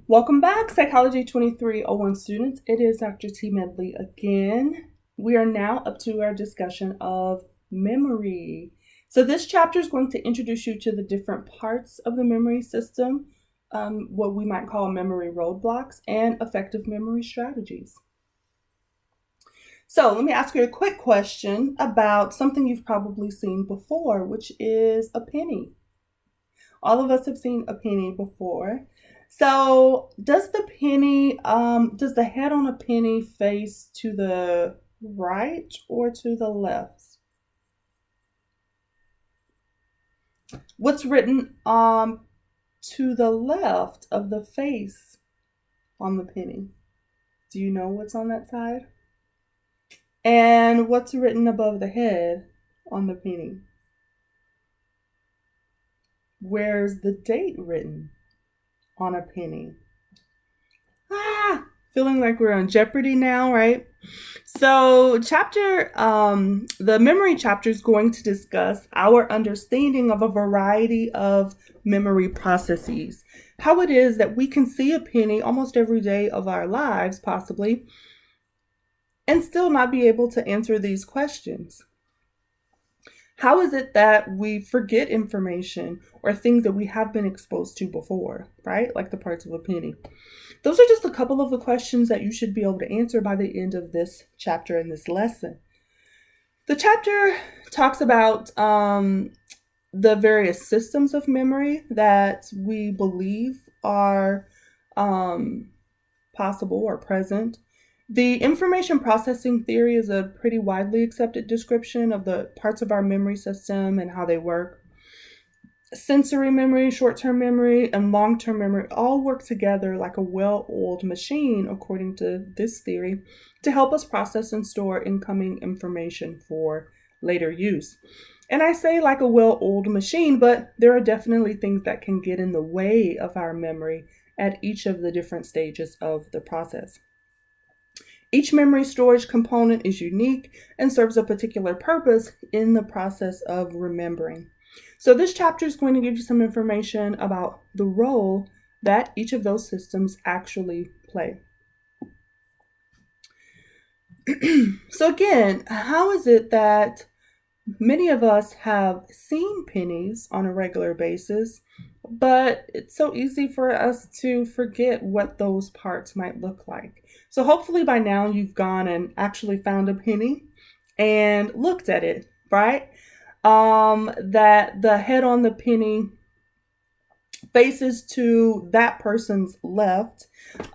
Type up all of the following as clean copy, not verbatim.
Welcome back, Psychology 2301 students. It is Dr. T. Medley again. We are now up to our discussion of memory. So this chapter is going to introduce you to the different parts of the memory system, what we might call memory roadblocks, and effective memory strategies. So let me ask you a quick question about something you've probably seen before, which is a penny. All of us have seen a penny before. So does the head on a penny face to the right or to the left? What's written to the left of the face on the penny? Do you know what's on that side? And what's written above the head on the penny? Where's the date written on a penny? Feeling like we're on Jeopardy now, right? So the memory chapter is going to discuss our understanding of a variety of memory processes. How it is that we can see a penny almost every day of our lives, possibly, and still not be able to answer these questions. How is it that we forget information or things that we have been exposed to before, right? Like the parts of a penny. Those are just a couple of the questions that you should be able to answer by the end of this chapter and this lesson. The chapter talks about the various systems of memory that we believe are possible or present. The information processing theory is a pretty widely accepted description of the parts of our memory system and how they work. Sensory memory, short-term memory, and long-term memory all work together like a well-oiled machine, according to this theory, to help us process and store incoming information for later use. And I say like a well-oiled machine, but there are definitely things that can get in the way of our memory at each of the different stages of the process. Each memory storage component is unique and serves a particular purpose in the process of remembering. So this chapter is going to give you some information about the role that each of those systems actually play. So again, how is it that many of us have seen pennies on a regular basis, but it's so easy for us to forget what those parts might look like? So hopefully by now you've gone and actually found a penny and looked at it, right? That the head on the penny faces to that person's left,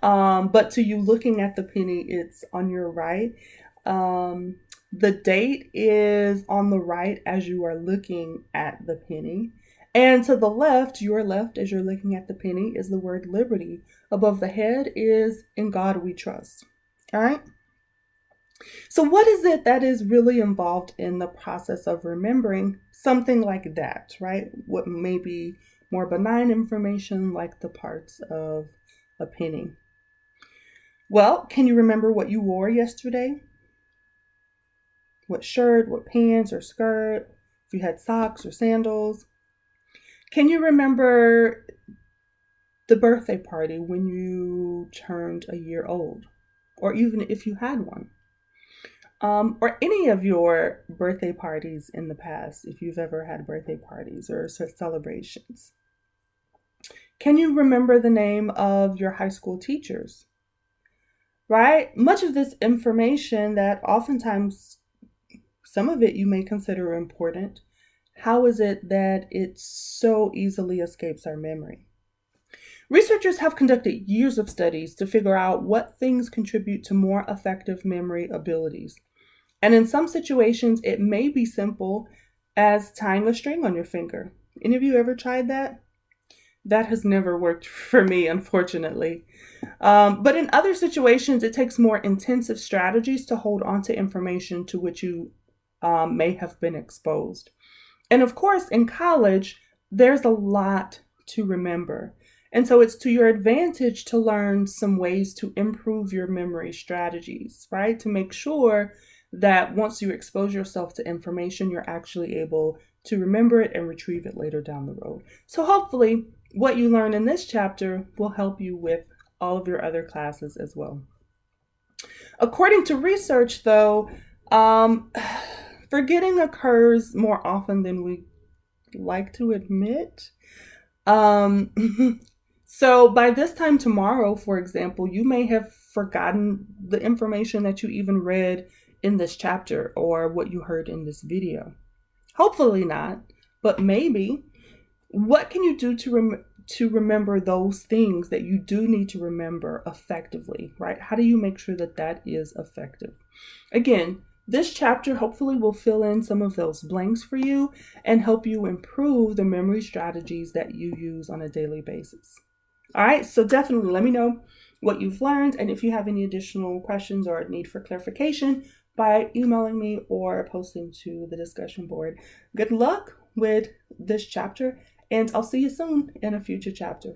but to you looking at the penny, it's on your right. The date is on the right as you are looking at the penny. And to the left, your left, as you're looking at the penny, is the word liberty. Above the head is in God we trust. All right? So what is it that is really involved in the process of remembering something like that, right? What may be more benign information like the parts of a penny. Well, can you remember what you wore yesterday? What shirt, what pants or skirt, if you had socks or sandals? Can you remember the birthday party when you turned a year old, or even if you had one? Or any of your birthday parties in the past, if you've ever had birthday parties or celebrations. Can you remember the name of your high school teachers? Right? Much of this information that oftentimes, some of it you may consider important, how is it that it so easily escapes our memory? Researchers have conducted years of studies to figure out what things contribute to more effective memory abilities. And in some situations, it may be simple as tying a string on your finger. Any of you ever tried that? That has never worked for me, unfortunately. But in other situations, it takes more intensive strategies to hold on to information to which you may have been exposed. And of course, in college, there's a lot to remember. And so it's to your advantage to learn some ways to improve your memory strategies, right? To make sure that once you expose yourself to information, you're actually able to remember it and retrieve it later down the road. So hopefully what you learn in this chapter will help you with all of your other classes as well. According to research, though, um, forgetting occurs more often than we like to admit. So by this time tomorrow, for example, you may have forgotten the information that you even read in this chapter or what you heard in this video. Hopefully not, but maybe. What can you do to remember those things that you do need to remember effectively, right? How do you make sure that that is effective? Again, this chapter hopefully will fill in some of those blanks for you and help you improve the memory strategies that you use on a daily basis. All right, so definitely let me know what you've learned, and if you have any additional questions or need for clarification, by emailing me or posting to the discussion board. Good luck with this chapter, and I'll see you soon in a future chapter.